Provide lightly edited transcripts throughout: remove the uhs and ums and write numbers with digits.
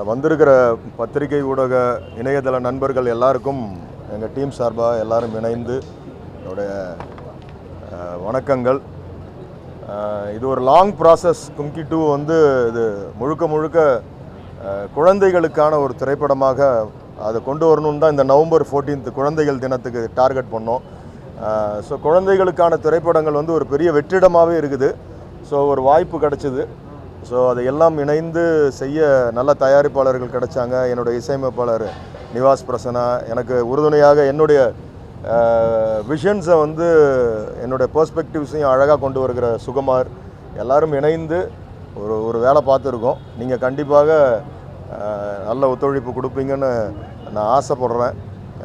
வந்திருக்கிற பத்திரிகை ஊடக இணையதள நண்பர்கள் எல்லாருக்கும் எங்கள் டீம் சார்பாக எல்லாரும் இணைந்து என்னுடைய வணக்கங்கள். இது ஒரு லாங் ப்ராசஸ். கும்கி 2 வந்து இது முழுக்க குழந்தைகளுக்கான ஒரு திரைப்படமாக அதை கொண்டு வரணும்னு தான் இந்த நவம்பர் 14th குழந்தைகள் தினத்துக்கு டார்கெட் பண்ணோம். ஸோ குழந்தைகளுக்கான திரைப்படங்கள் வந்து ஒரு பெரிய வெற்றிடமாகவே இருக்குது. ஸோ ஒரு வாய்ப்பு கிடச்சிது. ஸோ அதையெல்லாம் இணைந்து செய்ய நல்ல தயாரிப்பாளர்கள் கிடைச்சாங்க. என்னுடைய இசையமைப்பாளர் நிவாஸ் பிரசன்னா, எனக்கு உறுதுணையாக என்னுடைய விஷன்ஸை வந்து என்னுடைய பெர்ஸ்பெக்டிவ்ஸையும் அழகாக கொண்டு வருகிற சுகுமார், எல்லாரும் இணைந்து ஒரு வேலை பார்த்துருக்கோம். நீங்கள் கண்டிப்பாக நல்ல ஒத்துழைப்பு கொடுப்பீங்கன்னு நான் ஆசைப்படுறேன்.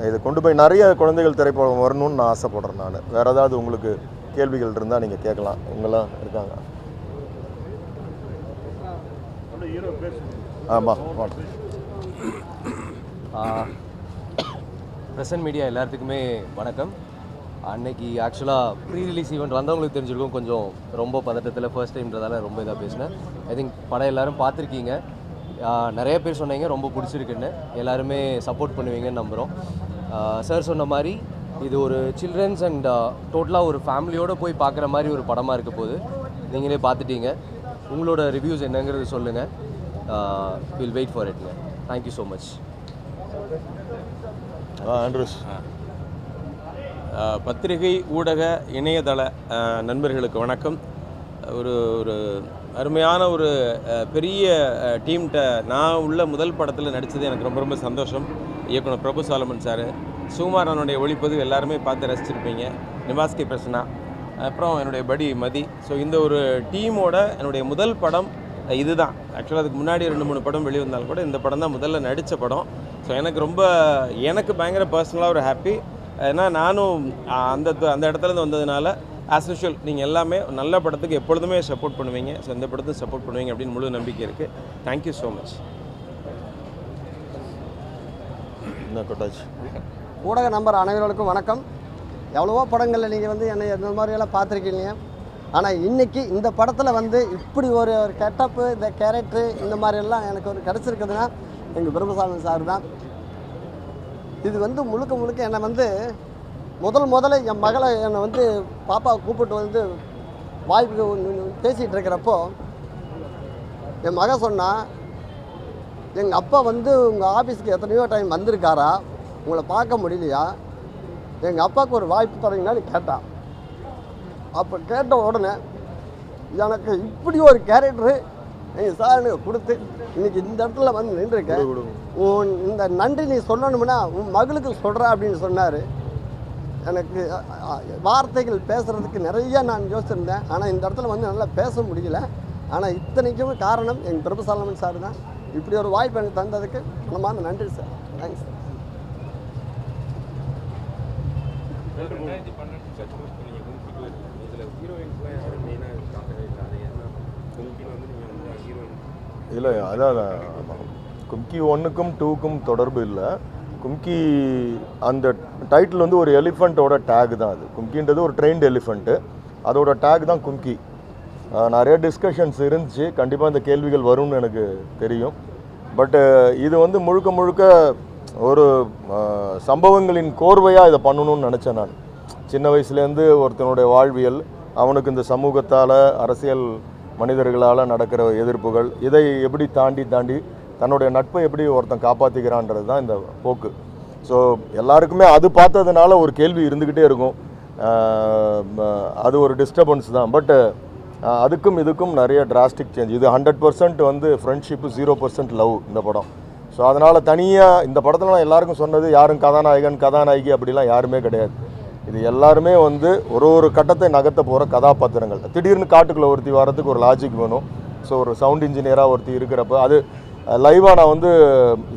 இது கொண்டு போய் நிறைய குழந்தைகள் திரைப்படம் வரணும்னு நான் ஆசைப்படுறேன். நான் வேறு ஏதாவது உங்களுக்கு கேள்விகள் இருந்தால் நீங்கள் கேட்கலாம். இவங்கெல்லாம் இருக்காங்க. ஆமாம், பிரசன்ட் மீடியா எல்லாத்துக்குமே வணக்கம். அன்னைக்கு ஆக்சுவலாக ப்ரீ ரிலீஸ் ஈவெண்ட் வந்தவங்களுக்கு தெரிஞ்சிருக்கும், கொஞ்சம் ரொம்ப பதட்டத்தில் ஃபர்ஸ்ட் டைம்ன்றதால ரொம்ப இதாக பேசினேன். ஐ திங்க் படம் எல்லோரும் பார்த்துருக்கீங்க. நிறைய பேர் சொன்னீங்க ரொம்ப பிடிச்சிருக்குன்னு, எல்லாருமே சப்போர்ட் பண்ணுவீங்கன்னு நம்புகிறோம். சார் சொன்ன மாதிரி இது ஒரு சில்ட்ரன்ஸ் அண்ட் டோட்டலாக ஒரு ஃபேமிலியோடு போய் பார்க்குற மாதிரி ஒரு படமாக இருக்க போது. நீங்களே பார்த்துட்டீங்க. உங்களோட ரிவ்யூஸ் என்னங்கிறது சொல்லுங்கள். வில் வெயிட் ஃபார் இட்ங்க. Thank you so much. ஆண்ட்ரூஸ். பத்திரிகை ஊடக இணையதள நண்பர்களுக்கு வணக்கம். ஒரு அருமையான ஒரு பெரிய டீம்கிட்ட நான் உள்ள முதல் படத்தில் நடித்தது எனக்கு ரொம்ப சந்தோஷம். இயக்குனர் பிரபு சாலமன் சார், சுகுமார் அண்ணனுடைய ஒளிப்பதிவு எல்லாருமே பார்த்து ரசிச்சிருப்பீங்க. நிவாஸ் கே பிரசன்னா, அப்புறம் என்னுடைய படி மதி. ஸோ இந்த ஒரு டீமோட என்னுடைய முதல் படம் இதுதான். ஆக்சுவலாக அதுக்கு முன்னாடி 2-3 படம் வெளிவந்தாலும் கூட இந்த படம் தான் முதல்ல நடித்த படம். ஸோ எனக்கு பயங்கர பர்சனலாக ஒரு ஹாப்பி. ஏன்னா நானும் அந்த இடத்துலேருந்து வந்ததுனால ஆஸ் யூஷுவல் நீங்கள் எல்லாமே நல்ல படத்துக்கு எப்பொழுதுமே சப்போர்ட் பண்ணுவீங்க. ஸோ இந்த படத்துக்கு சப்போர்ட் பண்ணுவீங்க அப்படின்னு முழு நம்பிக்கை இருக்குது. Thank you so much. ஊடக நம்பர் அனைவர்களுக்கும் வணக்கம். எவ்வளவோ படங்களில் நீங்கள் வந்து என்னை இந்த மாதிரியெல்லாம் பார்த்துருக்கீங்க. ஆனால் இன்றைக்கி இந்த படத்தில் வந்து இப்படி ஒரு கெட்டப்பு, இந்த கேரக்டரு, இந்த மாதிரியெல்லாம் எனக்கு ஒரு கிடச்சிருக்குதுன்னா எங்கள் பிரபுசாமி சார் தான். இது வந்து முழுக்க என்னை வந்து முதல்ல என் மகளை என்னை வந்து பாப்பாவை கூப்பிட்டு வந்து வாய்ப்பு பேசிகிட்டு இருக்கிறப்போ என் மக சொன்னால், எங்கள் அப்பா வந்து உங்கள் ஆஃபீஸுக்கு எத்தனையோ டைம் வந்திருக்காரா, உங்களை பார்க்க முடியலையா, எங்கள் அப்பாவுக்கு ஒரு வாய்ப்பு தரீங்கன்னு கேட்டான். அப்போ கேட்ட உடனே எனக்கு இப்படி ஒரு கேரக்டரு நீங்கள் சார் எனக்கு கொடுத்து இன்றைக்கி இந்த இடத்துல வந்து நின்றுருக்கேன். இந்த நன்றி நீ சொல்லணும்னா உன் மகளுக்கு சொல்கிறா அப்படின்னு சொன்னார். எனக்கு வார்த்தைகள் பேசுகிறதுக்கு நிறைய நான் யோசிச்சிருந்தேன். ஆனால் இந்த இடத்துல வந்து நல்லா பேச முடியல. ஆனால் இத்தனைக்கும் காரணம் எங்கள் பிரபு சாலமன் சார் தான். இப்படி ஒரு வாய்ப்பு எனக்கு தந்ததுக்கு மனமான நன்றி சார். Thanks sir. இல்லை, அதான் கும்கி 1க்கும் 2க்கும் தொடர்பு இல்லை. கும்கி அந்த டைட்டில் வந்து ஒரு எலிஃபண்ட்டோட டேக் தான். அது கும்கின்றது ஒரு ட்ரெயின்டு எலிஃபண்ட்டு, அதோட டேக் தான் கும்கி. நிறைய டிஸ்கஷன்ஸ் இருந்துச்சு. கண்டிப்பாக இந்த கேள்விகள் வரும்னு எனக்கு தெரியும். பட்டு இது வந்து முழுக்க ஒரு சம்பவங்களின் கோர்வையாக இதை பண்ணணும்னு நினச்சேன். நான் சின்ன வயசுலேருந்து ஒருத்தனுடைய வாழ்வியல், அவனுக்கு இந்த சமூகத்தால், அரசியல் மனிதர்களால் நடக்கிற எதிர்ப்புகள், இதை எப்படி தாண்டி தன்னுடைய நட்பை எப்படி ஒருத்தன் காப்பாற்றிக்கிறான்றது தான் இந்த போக்கு. ஸோ எல்லாருக்குமே அது பார்த்ததுனால ஒரு கேள்வி இருந்துக்கிட்டே இருக்கும். அது ஒரு டிஸ்டர்பன்ஸ் தான். பட்டு அதுக்கும் இதுக்கும் நிறைய டிராஸ்டிக் சேஞ்ச். இது 100% வந்து ஃப்ரெண்ட்ஷிப்பு, 0% லவ் இந்த படம். ஸோ அதனால் தனியாக இந்த படத்தில் நான் எல்லாருக்கும் சொன்னது, யாரும் கதாநாயகி அப்படிலாம் யாருமே கிடையாது. இது எல்லாருமே வந்து ஒரு கட்டத்தை நகர்த்த போகிற கதாபாத்திரங்கள். திடீர்னு காட்டுக்குள்ளே ஒருத்தி வரதுக்கு ஒரு லாஜிக் வேணும். ஸோ ஒரு சவுண்ட் இன்ஜினியராக ஒருத்தி இருக்கிறப்ப, அது லைவாக நான் வந்து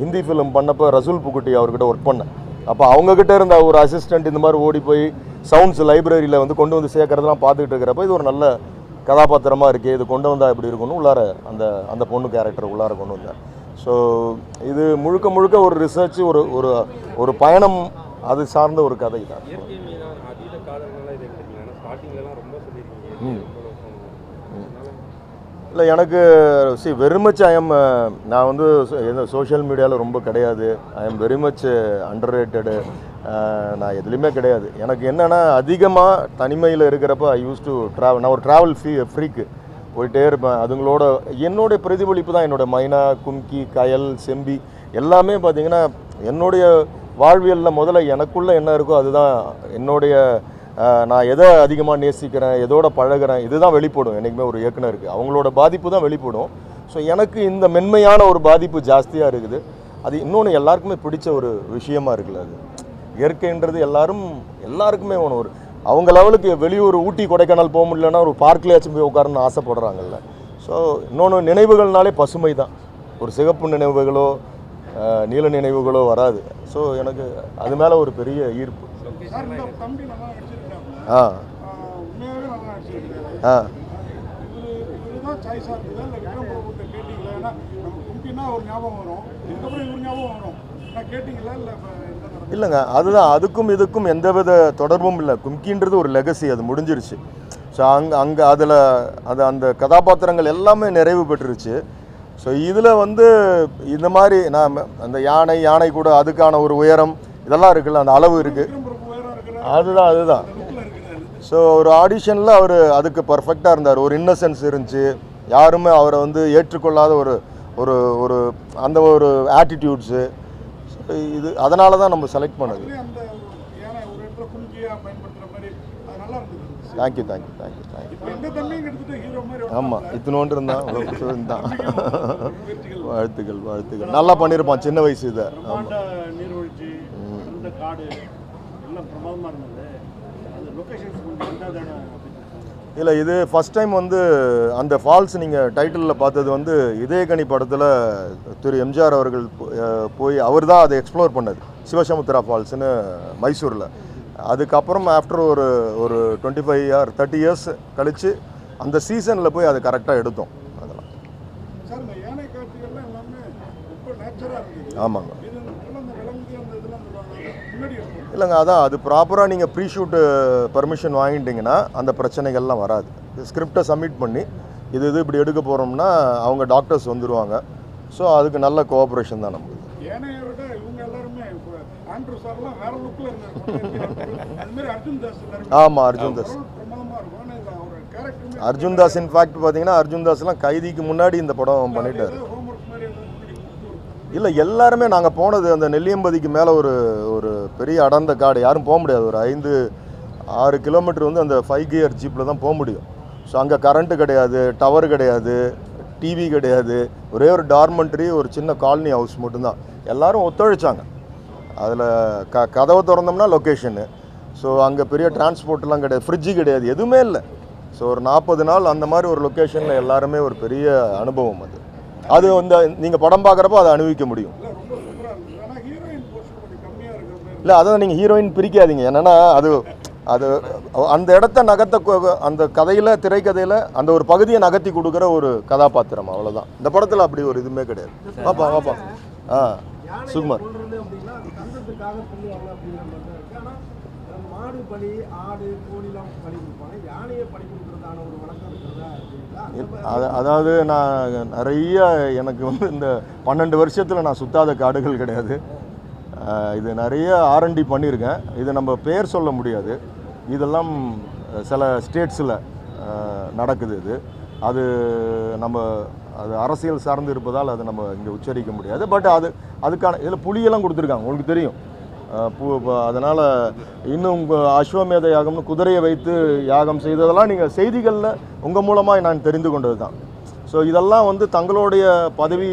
ஹிந்தி ஃபிலிம் பண்ணப்போ ரசூல் புகுட்டி அவர்கிட்ட ஒர்க் பண்ணேன். அப்போ அவங்கக்கிட்ட இருந்த ஒரு அசிஸ்டண்ட் இந்த மாதிரி ஓடி போய் சவுண்ட்ஸ் லைப்ரரியில் வந்து கொண்டு வந்து சேர்க்கறதெல்லாம் பார்த்துக்கிட்டு இருக்கிறப்ப, இது ஒரு நல்ல கதாபாத்திரமாக இருக்குது, இது கொண்டு வந்தால் எப்படி இருக்குன்னு உள்ளார அந்த பொண்ணு கேரக்டர் உள்ளார கொண்டு வந்தேன். ஸோ இது முழுக்க ஒரு ரிசர்ச், ஒரு பயணம், அது சார்ந்த ஒரு கதை தான். இல்லை எனக்கு வெரி மச் நான் வந்து சோஷியல் மீடியாவில் ரொம்ப கிடையாது. I am very much under rated. நான் எதுலேயுமே கிடையாது. எனக்கு என்னென்னா அதிகமாக தனிமையில் இருக்கிறப்ப ஐ யூஸ் டு ட்ராவல். நான் ஒரு ட்ராவல் ஃப்ரீக்கு போயிட்டே இருப்பேன். அதுங்களோட என்னுடைய பிரதிபலிப்பு தான் என்னோடய மைனா, கும்கி, கயல், செம்பி எல்லாமே பார்த்திங்கன்னா என்னுடைய வாழ்வியலில் முதல்ல எனக்குள்ளே என்ன இருக்கோ அதுதான் என்னுடைய நான் எதை அதிகமாக நேசிக்கிறேன், எதோட பழகிறேன், இதுதான் வெளிப்படும். என்றைக்குமே ஒரு இயக்குனருக்கு அவங்களோட பாதிப்பு தான் வெளிப்படும். ஸோ எனக்கு இந்த மென்மையான ஒரு பாதிப்பு ஜாஸ்தியாக இருக்குது. அது இன்னொன்று எல்லாருக்குமே பிடிச்ச ஒரு விஷயமா இருக்குல்ல. அது இயற்கைன்றது எல்லாருக்குமே ஒன்று. ஒரு அவங்க லெவலுக்கு வெளியூர் ஊட்டி கொடைக்கானல் போக முடியலன்னா ஒரு பார்க்லேயாச்சும் போய் உட்காரணும்னு ஆசைப்படுறாங்கல்ல. ஸோ இன்னொன்று நினைவுகள்னாலே பசுமை தான். ஒரு சிகப்பு நினைவுகளோ நீல நினைவுகளோ வராது. ஸோ எனக்கு அது மேலே ஒரு பெரிய ஈர்ப்பு. ஆ ஆ இல்லைங்க, அதுக்கும் இதுக்கும் எந்தவித தொடர்பும் இல்லை. கும்கின்றது ஒரு லெகசி, அது முடிஞ்சிருச்சு. ஸோ அங்கே அந்த கதாபாத்திரங்கள் எல்லாமே நிறைவு பெற்றுருச்சு. ஸோ இதில் வந்து இந்த மாதிரி நான் அந்த யானை கூட அதுக்கான ஒரு உயரம் இதெல்லாம் இருக்குல்ல, அந்த அளவு இருக்குது. அதுதான் ஸோ ஒரு ஆடிஷனில் அவர் அதுக்கு பர்ஃபெக்டாக இருந்தார். ஒரு இன்னசென்ஸ் இருந்துச்சு. யாருமே அவரை வந்து ஏற்றுக்கொள்ளாத ஒரு ஒரு ஒரு அந்த ஒரு ஆட்டிடியூட்ஸு. இது அதனால தான் நம்ம செலக்ட் பண்ணது. தேங்க்யூ. ஆமாம், இத்தினோண்டு இருந்தான். வாழ்த்துக்கள். நல்லா பண்ணியிருப்பான் சின்ன வயசு இதை. ஆமாம். இல்லை, இது ஃபஸ்ட் டைம் வந்து அந்த ஃபால்ஸ் நீங்கள் டைட்டிலில் பார்த்தது வந்து இதயகனி படத்தில் திரு எம்ஜிஆர் அவர்கள் போய் அவர் தான் அதை எக்ஸ்ப்ளோர் பண்ணது, சிவசமுத்திரா ஃபால்ஸ்னு மைசூரில். அதுக்கப்புறம் ஆஃப்டர் ஒரு 25 or 30 years கழித்து அந்த சீசனில் போய் அதை கரெக்டாக எடுத்தோம். அதெல்லாம் ஆமாங்க. இல்லைங்க, அதான் அது ப்ராப்பராக நீங்கள் ப்ரீ ஷூட்டு பர்மிஷன் வாங்கிட்டீங்கன்னா அந்த பிரச்சனைகள்லாம் வராது. ஸ்கிரிப்டை சப்மிட் பண்ணி இது இப்படி எடுக்க போகிறோம்னா அவங்க டாக்டர்ஸ் வந்துடுவாங்க. ஸோ அதுக்கு நல்ல கோஆப்ரேஷன் தான் நமக்கு. ஆமாம், அர்ஜுன் தாஸ் இன்ஃபேக்ட் பார்த்தீங்கன்னா அர்ஜுன் தாஸ்லாம் கைதிக்கு முன்னாடி இந்த படம் பண்ணிட்டார். இல்லை, எல்லாருமே நாங்கள் போனது அந்த நெல்லியம்பதிக்கு மேலே ஒரு பெரிய அடர்ந்த காடு, யாரும் போக முடியாது. ஒரு 5-6 கிலோமீட்டர் வந்து அந்த 5 gear ஜீப்பில் தான் போக முடியும். ஸோ அங்கே கரண்ட்டு கிடையாது, டவர் கிடையாது, டிவி கிடையாது. ஒரே ஒரு டார்மெண்ட்ரி, ஒரு சின்ன காலனி ஹவுஸ் மட்டும்தான். எல்லோரும் ஒத்துழைச்சாங்க. அதில் கதவை திறந்தோம்னா லொக்கேஷனு. ஸோ அங்கே பெரிய டிரான்ஸ்போர்ட்லாம் கிடையாது, ஃப்ரிட்ஜு கிடையாது, எதுவுமே இல்லை. ஸோ ஒரு 40 நாள் அந்த மாதிரி ஒரு லொக்கேஷனில் எல்லாருமே ஒரு பெரிய அனுபவம். அது வந்து நீங்கள் படம் பார்க்குறப்போ அதை அனுபவிக்க முடியும். இல்லை, அதான் நீங்கள் ஹீரோயின் பிரிக்காதீங்க. என்னென்னா அது அந்த இடத்த அந்த கதையில், திரைக்கதையில் அந்த ஒரு பகுதியை நகர்த்தி கொடுக்குற ஒரு கதாபாத்திரம், அவ்வளோதான். இந்த படத்தில் அப்படி ஒரு இதுவுமே கிடையாது. வாப்பா. சுகுமார். அதாவது நான் நிறைய எனக்கு வந்து இந்த 12 வருஷத்தில் நான் சுத்தாத காடுகள் கிடையாது. இது நிறைய R&D பண்ணியிருக்கேன். இது நம்ம பேர் சொல்ல முடியாது. இதெல்லாம் சில ஸ்டேட்ஸில் நடக்குது. அது அரசியல் சார்ந்து இருப்பதால் அதை நம்ம இங்கே உச்சரிக்க முடியாது. பட் அதுக்கான இதில் புலியெல்லாம் கொடுத்துருக்காங்க, உங்களுக்கு தெரியும். அதனால் இன்னும் அஸ்வமேத யாகம்னு குதிரையை வைத்து யாகம் செய்ததெல்லாம் நீங்கள் செய்திகளில் உங்கள் மூலமாக நான் தெரிந்து கொண்டது தான். ஸோ இதெல்லாம் வந்து தங்களுடைய பதவி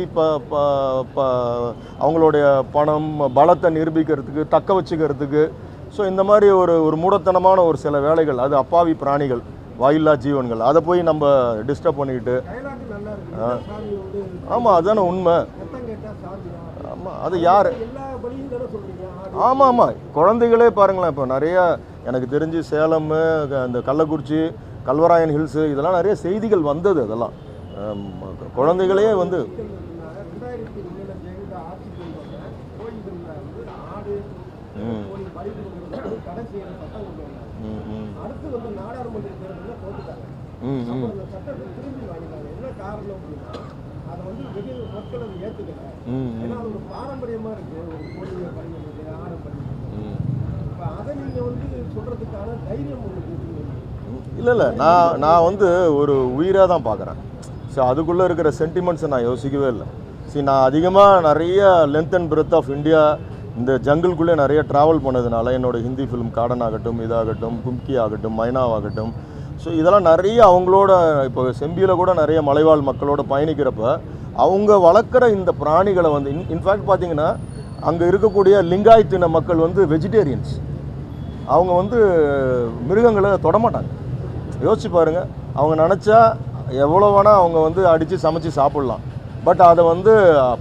அவங்களுடைய பணம் பலத்தை நிரூபிக்கிறதுக்கு, தக்க வச்சுக்கிறதுக்கு. ஸோ இந்த மாதிரி ஒரு மூடத்தனமான ஒரு சில வேலைகள், அது அப்பாவி பிராணிகள், வாயில்லா ஜீவன்கள், அதை போய் நம்ம டிஸ்டர்ப் பண்ணிக்கிட்டு. ஆமாம், அதுதானே உண்மை. ஆமாம், அது யார்? ஆமாம், குழந்தைகளே பாருங்களேன். இப்போ நிறையா எனக்கு தெரிஞ்சு சேலம், அந்த கள்ளக்குறிச்சி, கல்வராயன் ஹில்ஸு, இதெல்லாம் நிறைய செய்திகள் வந்தது. அதெல்லாம் குழந்தைகளே வந்து ம் ம் அந்த சட்டத்தை திரும்பி வாங்கினாங்க. என்ன காரணம் அப்படின்னா அதை வந்து வெகு மக்கள் அதை ஏற்றுக்கல. ம் ஏன்னா அது ஒரு பாரம்பரியமாக இருக்குது, ஒரு கோழியை பயன்படுது, ஆடை பயன்படுது. ம் இப்போ அதை நீங்கள் வந்து சொல்கிறதுக்கான தைரியம் உங்களுக்கு இருக்குது. இல்லை நான் வந்து ஒரு உயிராக தான் பார்க்குறேன். ஸோ அதுக்குள்ளே இருக்கிற சென்டிமெண்ட்ஸை நான் யோசிக்கவே இல்லை. நான் அதிகமாக நிறைய length and breadth of India இந்த ஜங்கிள்குள்ளே நிறைய ட்ராவல் பண்ணதுனால என்னோடய ஹிந்தி ஃபிலிம் காடன் ஆகட்டும், இதாகட்டும், கும்கி ஆகட்டும், மைனாவாகட்டும், ஸோ இதெல்லாம் நிறைய அவங்களோட இப்போ செம்பியில் கூட நிறைய மலைவாழ் மக்களோட பயணிக்கிறப்ப அவங்க வளர்க்குற இந்த பிராணிகளை வந்து இன்ஃபேக்ட் பார்த்தீங்கன்னா அங்கே இருக்கக்கூடிய லிங்காயத்தின மக்கள் வந்து வெஜிடேரியன்ஸ். அவங்க வந்து மிருகங்களை தொடமாட்டாங்க. யோசிச்சு பாருங்கள், அவங்க நினச்சா எவ்வளோ வேணால் அவங்க வந்து அடித்து சமைச்சு சாப்பிட்லாம். பட் அதை வந்து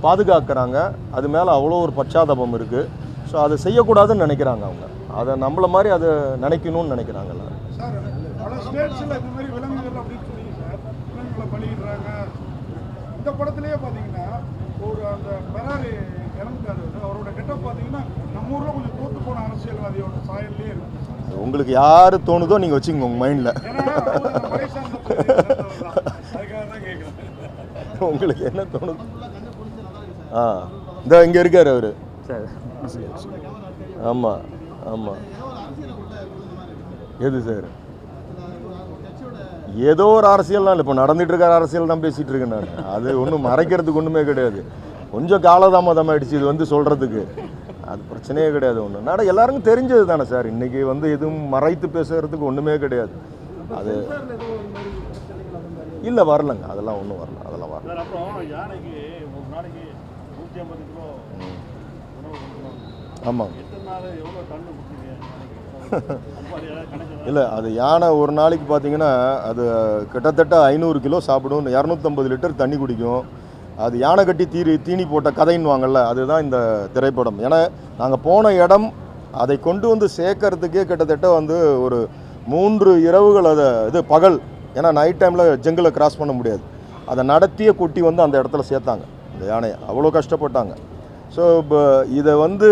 பாதுகாக்கிறாங்க. அது மேலே அவ்வளோ ஒரு பச்சாதாபம் இருக்குது. ஸோ அதை செய்யக்கூடாதுன்னு நினைக்கிறாங்க அவங்க. அதை நம்மளை மாதிரி அதை நினைக்கணும்னு நினைக்கிறாங்கல்ல. சார் பல ஸ்டேட்ஸில் இந்த மாதிரி விலங்குகள் அப்படின்னு சொல்லி சார் விலங்குகளை பலியிடுறாங்க. இந்த படத்துலேயே பார்த்தீங்கன்னா ஒரு அந்த பெராரி இறந்துட்டாரு, அவரோட கெட்டப் பார்த்தீங்கன்னா நம்ம ஊரில் கொஞ்சம் தோற்று போன அரசியல்வாதியோட சாயல்லே இருக்கு. உங்களுக்கு யார் தோணுதோ நீங்கள் வச்சுக்கோங்க உங்கள் மைண்டில். ஏன்னா அவர் மலை சார்ந்த அதுக்காக தான் கேட்குறேன். உங்களுக்கு என்ன தோணுது? இந்த இங்கே இருக்கார் அவர். ஆமாம் ஆமாம். எது சார்? ஏதோ ஒரு அரசியல் இப்போ நடந்துட்டு இருக்கிற அரசியல் தான் பேசிகிட்டு இருக்கேன் நான். அது ஒன்றும் மறைக்கிறதுக்கு ஒன்றுமே கிடையாது. கொஞ்சம் காலதாமதம் ஆகிடுச்சு இது வந்து சொல்கிறதுக்கு. அது பிரச்சனையே கிடையாது. ஒன்று எல்லாருக்கும் தெரிஞ்சது தானே சார். இன்றைக்கி வந்து எதுவும் மறைத்து பேசுகிறதுக்கு ஒன்றுமே கிடையாது. அது இல்லை வரலங்க, அதெல்லாம் ஒன்றும் வரல, அதெல்லாம் வரல. அப்புறம் யானைக்கு ஒரு நாளைக்கு 150 கிலோ ஆமாங்க. எவ்வளோ டன்னு இல்லை அது யானை ஒரு நாளைக்கு பார்த்தீங்கன்னா அது கிட்டத்தட்ட 500 கிலோ சாப்பிடும், 250 லிட்டர் தண்ணி குடிக்கும். அது யானை கட்டி தீனி போட்ட கதைன்னு வாங்கல்ல, அதுதான் இந்த திரைப்படம். ஏன்னா நாங்கள் போன இடம் அதை கொண்டு வந்து சேர்க்கறதுக்கே கிட்டத்தட்ட வந்து ஒரு 3 இரவுகள் அதை இது பகல். ஏன்னா நைட் டைமில் ஜங்கிளை கிராஸ் பண்ண முடியாது. அதை நடத்திய குட்டி வந்து அந்த இடத்துல சேர்த்தாங்க இந்த யானையை. அவ்வளோ கஷ்டப்பட்டாங்க. ஸோ இப்போ இதை வந்து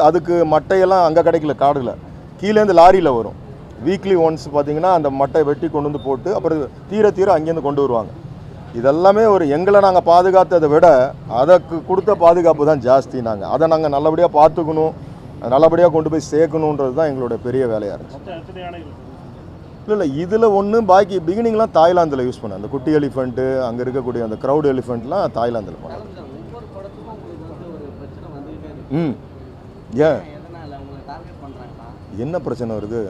அதுக்கு மட்டையெல்லாம் அங்கே கிடைக்கல, காடில் கீழேருந்து லாரியில் வரும். வீக்லி ஒன்ஸ் பார்த்திங்கன்னா அந்த மட்டை வெட்டி கொண்டு வந்து போட்டு அப்புறம் தீர அங்கேருந்து கொண்டு வருவாங்க. இதெல்லாமே ஒரு எங்களை நாங்கள் பாதுகாத்ததை விட அதுக்கு கொடுத்த பாதுகாப்பு தான் ஜாஸ்தி. அதை நாங்கள் நல்லபடியாக பார்த்துக்கணும், நல்லபடியாக கொண்டு போய் சேர்க்கணுன்றது தான் எங்களுடைய பெரிய வேலையாக இருந்துச்சு. இல்லை இதில் ஒன்று பாக்கி பிகினிங்லாம் தாய்லாந்தில் யூஸ் பண்ணேன். அந்த குட்டி எலிஃபெண்ட்டு, அங்கே இருக்கக்கூடிய அந்த க்ரௌட் எலிஃபெண்ட்லாம் தாய்லாந்தில் பண்ணேன். ம் ஏன் என்ன பிரச்சனை வருது?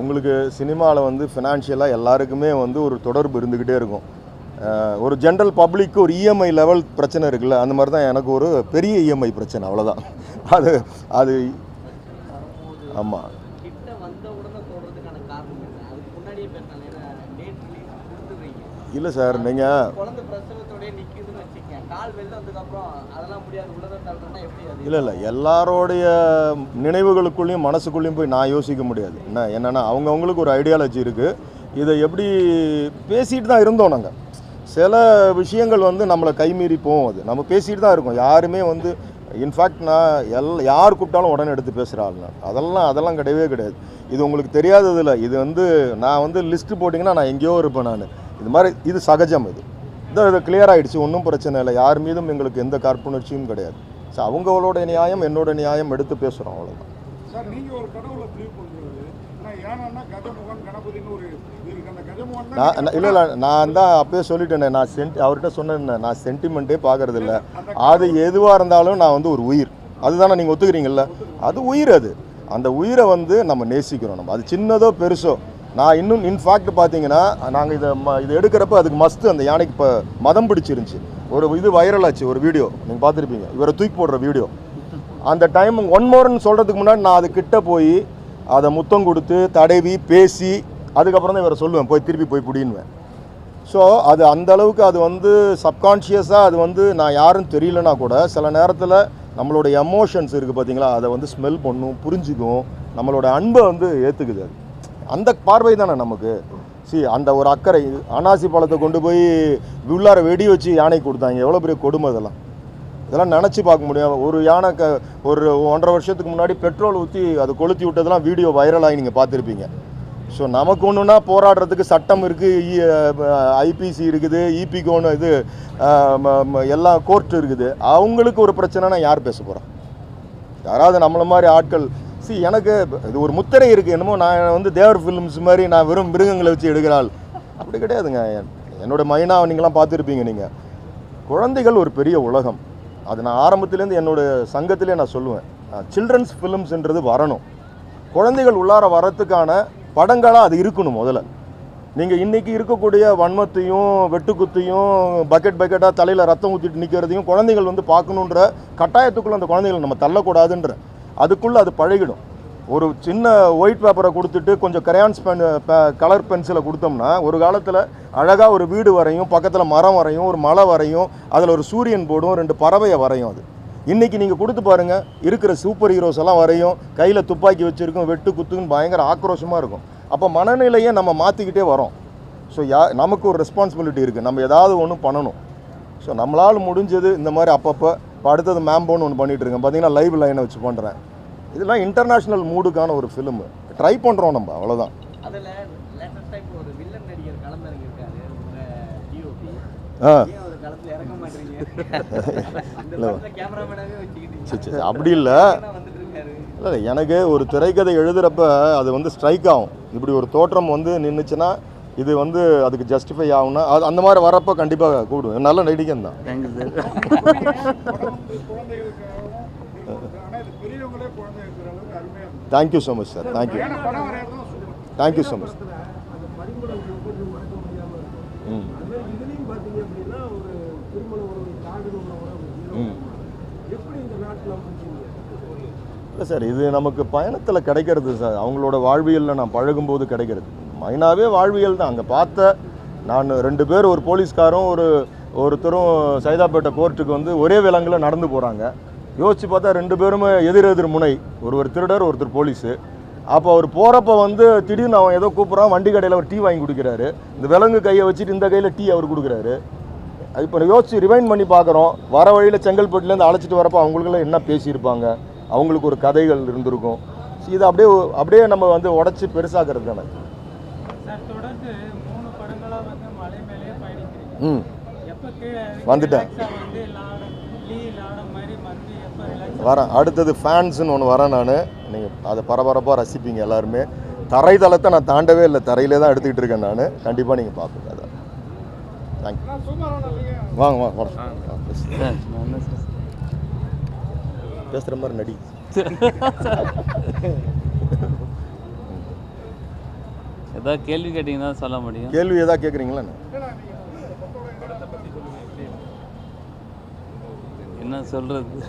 உங்களுக்கு சினிமாவில் வந்து ஃபினான்ஷியலாக எல்லாருக்குமே வந்து ஒரு தொடர்பு இருந்துக்கிட்டே இருக்கும். ஒரு ஜென்ரல் பப்ளிக்கு ஒரு இஎம்ஐ லெவல் பிரச்சனை இருக்குல்ல, அந்த மாதிரி தான் எனக்கு ஒரு பெரிய இஎம்ஐ பிரச்சனை, அவ்வளோதான். அது ஆமாம். இல்லை சார், நீங்கள் இல்லை எல்லாரோடைய நினைவுகளுக்குள்ளேயும் மனசுக்குள்ளேயும் போய் நான் யோசிக்க முடியாது. என்னென்னா அவங்கவுங்களுக்கு ஒரு ஐடியாலஜி இருக்குது. இதை எப்படி பேசிகிட்டு தான் இருந்தோம் நாங்கள். சில விஷயங்கள் வந்து நம்மளை கைமீறி போகும். அது நம்ம பேசிகிட்டு தான் இருக்கோம். யாருமே வந்து இன்ஃபேக்ட் நான் யார் கூப்பிட்டாலும் உடனே எடுத்து பேசுகிற ஆள் நான். அதெல்லாம் கிடையவே கிடையாது. இது உங்களுக்கு தெரியாததில்ல. இது வந்து நான் வந்து லிஸ்ட்டு போட்டிங்கன்னா நான் எங்கேயோ இருப்பேன் நான். இது மாதிரி இது சகஜம். இது கிளியர் ஆகிடுச்சு, ஒன்றும் பிரச்சனை இல்லை. யார் மீதும் எங்களுக்கு எந்த காழ்ப்புணர்ச்சியும் கிடையாது. ஸோ அவங்களோட நியாயம் என்னோட நியாயம் எடுத்து பேசுகிறோம், அவ்வளோதான். சார் நீங்கள் ஒரு கடவுளை பிலீவ் பண்ணுறது, ஆனால் ஏன்னா கஜமுகன் கணபதினு ஒரு இருக்கு. அந்த கஜமுகன் இல்லை நான் தான் அப்பயே சொல்லிட்டேனே, நான் அவர்கிட்ட சொன்னேன், நான் சென்டிமெண்ட்டே பார்க்கறது இல்லை. அது எதுவாக இருந்தாலும் நான் வந்து ஒரு உயிர், அதுதானே நீங்கள் ஒத்துக்கிறீங்கல்ல? அது உயிர். அந்த உயிரை வந்து நம்ம நேசிக்கிறோம். நம்ம அது சின்னதோ பெருசோ. நான் இன்னும் இன்ஃபேக்ட் பார்த்தீங்கன்னா நாங்கள் இதை எடுக்கிறப்ப அதுக்கு மஸ்து அந்த யானைக்கு இப்போ மதம் பிடிச்சிருந்துச்சி. ஒரு இது வைரல் ஆச்சு, ஒரு வீடியோ நீங்கள் பார்த்துருப்பீங்க, இவரை தூக்கி போடுற வீடியோ. அந்த டைம் ஒன் மோர்னு சொல்கிறதுக்கு முன்னாடி நான் அது கிட்ட போய் அதை முத்தம் கொடுத்து தடவி பேசி அதுக்கப்புறம் தான் இவரை சொல்லுவேன், போய் திருப்பி போய் பிடின்னுவேன். ஸோ அது அந்த அளவுக்கு அது வந்து சப்கான்ஷியஸாக அது வந்து நான் யாருன்னு தெரியலனா கூட சில நேரத்தில் நம்மளோட எமோஷன்ஸ் இருக்குது பார்த்தீங்களா, அதை வந்து ஸ்மெல் பண்ணும், புரிஞ்சுக்கும், நம்மளோட அன்பை வந்து ஏற்றுக்குது. அது அந்த பார்வை தானே நமக்கு. அந்த ஒரு அக்கறை. அனாசி பழத்தை கொண்டு போய் உள்ளார வெடி வச்சு யானை கொடுத்தாங்க, எவ்வளோ பெரிய கொடுமை அதெல்லாம். இதெல்லாம் நினச்சி பார்க்க முடியும். ஒரு யானை ஒரு 1.5 வருஷத்துக்கு முன்னாடி பெட்ரோல் ஊற்றி அது கொளுத்தி விட்டதெல்லாம் வீடியோ வைரலாகி நீங்கள் பார்த்துருப்பீங்க. ஸோ நமக்கு ஒன்றுனா போராடுறதுக்கு சட்டம் இருக்குது, ஐபிசி இருக்குது, இபிக்கு ஒன்று இது எல்லாம் கோர்ட் இருக்குது. அவங்களுக்கு ஒரு பிரச்சனைனா யார் பேச போகிறோம்? யாராவது நம்மளை மாதிரி ஆட்கள் எனக்கு இது ஒரு முத்திரை இருக்குது, என்னமோ நான் வந்து தேவர் ஃபிலிம்ஸ் மாதிரி நான் வெறும் மிருகங்களை வச்சு எடுக்கிறாள், அப்படி கிடையாதுங்க. என்னோட மைனா நீங்களாம் பார்த்துருப்பீங்க. நீங்கள் குழந்தைகள் ஒரு பெரிய உலகம். அது நான் ஆரம்பத்துலேருந்து என்னோடய சங்கத்திலே நான் சொல்லுவேன், சில்ட்ரன்ஸ் ஃபிலிம்ஸ்ன்றது வரணும். குழந்தைகள் உள்ளார வரத்துக்கான படங்களாக அது இருக்கணும். முதல்ல நீங்கள் இன்றைக்கி இருக்கக்கூடிய வன்மத்தையும் வெட்டுக்குத்தையும் பக்கெட்டாக தலையில் ரத்தம் ஊற்றிட்டு நிற்கிறதையும் குழந்தைகள் வந்து பார்க்கணுன்ற கட்டாயத்துக்குள்ளே அந்த குழந்தைகள் நம்ம தள்ளக்கூடாதுன்ற அதுக்குள்ளே அது பழகிடும். ஒரு சின்ன ஒயிட் பேப்பரை கொடுத்துட்டு கொஞ்சம் கிரையான்ஸ் கலர் பென்சிலை கொடுத்தோம்னா ஒரு காலத்தில் அழகாக ஒரு வீடு வரையும், பக்கத்தில் மரம் வரையும், ஒரு மலை வரையும், அதில் ஒரு சூரியன் போடும், 2 பறவையை வரையும். அது இன்றைக்கி நீங்கள் கொடுத்து பாருங்கள், இருக்கிற சூப்பர் ஹீரோஸ் எல்லாம் வரையும், கையில் துப்பாக்கி வச்சுருக்கும், வெட்டு குத்துன்னு பயங்கர ஆக்ரோஷமாக இருக்கும். அப்போ மனநிலையை நம்ம மாற்றிக்கிட்டே வரோம். ஸோ நமக்கு ஒரு ரெஸ்பான்சிபிலிட்டி இருக்குது, நம்ம ஏதாவது ஒன்று பண்ணணும். ஸோ நம்மளால் முடிஞ்சது இந்த மாதிரி அப்பப்போ இப்போ அடுத்தது மேம்போன்னு ஒன்று பண்ணிகிட்டு இருக்கேன். பார்த்தீங்கன்னா லைவ் லைனை வச்சு பண்ணுறேன். இதெல்லாம் இன்டர்நேஷ்னல் மூடுக்கான ஒரு ஃபிலிமு ட்ரை பண்ணுறோம் நம்ம, அவ்வளோதான். அதில் லேட்டஸ்ட்டாக இப்போ ஒரு வில்லன் நடிகர் களமிறங்கியிருக்காரு டிஓபி. ஒரு களத்தில் இறங்க மாட்டேறீங்க, கேமராமேனாகவே வச்சுக்கிட்டீங்க. அப்படி இல்லை இல்லை, எனக்கு ஒரு திரைக்கதை எழுதுகிறப்ப அது வந்து ஸ்ட்ரைக் ஆகும். இப்படி ஒரு தோற்றம் வந்து நின்றுச்சுன்னா இது வந்து அதுக்கு ஜஸ்டிஃபை ஆகும்னா அது அந்த மாதிரி வரப்போ கண்டிப்பாக கூப்பிடுவேன். நல்ல நடிகன் தான். Thank you sir. Thank you so much sir. Thank you thank you so much. இல்லை சார், இது நமக்கு பயணத்தில் கிடைக்கிறது சார். அவங்களோட வாழ்வியலில் நான் பழகும்போது கிடைக்கிறது. மைனாவே வாழ்வியல் தான். அங்கே பார்த்த நான் 2 பேர், ஒரு போலீஸ்காரும் ஒருத்தரும் சைதாப்பேட்டை கோர்ட்டுக்கு வந்து ஒரே விலங்கில் நடந்து போகிறாங்க. யோசித்து பார்த்தா 2 பேருமே எதிர் முனை, ஒருவர் திருடர், ஒருத்தர் போலீஸு. அப்போ அவர் போகிறப்ப வந்து திடீர்னு அவன் ஏதோ கூப்பிட்றான், வண்டி கடையில் ஒரு டீ வாங்கி கொடுக்குறாரு. இந்த விலங்கு கையை வச்சுட்டு இந்த கையில் டீ அவர் கொடுக்குறாரு. இப்போ யோசிச்சு ரிவைண்ட் பண்ணி பார்க்குறோம், வர வழியில் செங்கல்பட்டுலேருந்து அழைச்சிட்டு வரப்போ அவங்களுக்குலாம் என்ன பேசியிருப்பாங்க, அவங்களுக்கு ஒரு கதைகள் இருந்திருக்கும். இதை அப்படியே நம்ம வந்து உடச்சி பெருசாகிறது தானே. வந்துட்டேன், வரேன். அடுத்தது ஃபேன்ஸுன்னு ஒன்று வரேன் நான். நீங்கள் அதை பரபரப்பாக ரசிப்பீங்க எல்லாருமே. தரைதளத்தை நான் தாண்டவே இல்லை, தரையிலே தான் எடுத்துக்கிட்டு இருக்கேன் நான். கண்டிப்பாக நீங்கள் பார்ப்பீங்க. அதான். தேங்க்யூ. வாங்க பேசுகிற மாதிரி நடி. ஏதாவது கேள்வி கேட்டிங்கன்னா சொல்ல முடியும். கேள்வி ஏதாவது கேட்குறீங்களா? என்ன சொல்கிறது?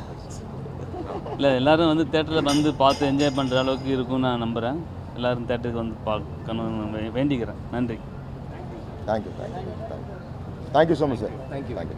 இல்லை, எல்லோரும் வந்து தேட்டரில் வந்து பார்த்து என்ஜாய் பண்ணுற அளவுக்கு இருக்கும்னு நான் நம்புகிறேன். எல்லோரும் தேட்டருக்கு வந்து பார்க்கணும்னு வேண்டிக்கிறேன். நன்றி. Thank you so much sir. Thank you.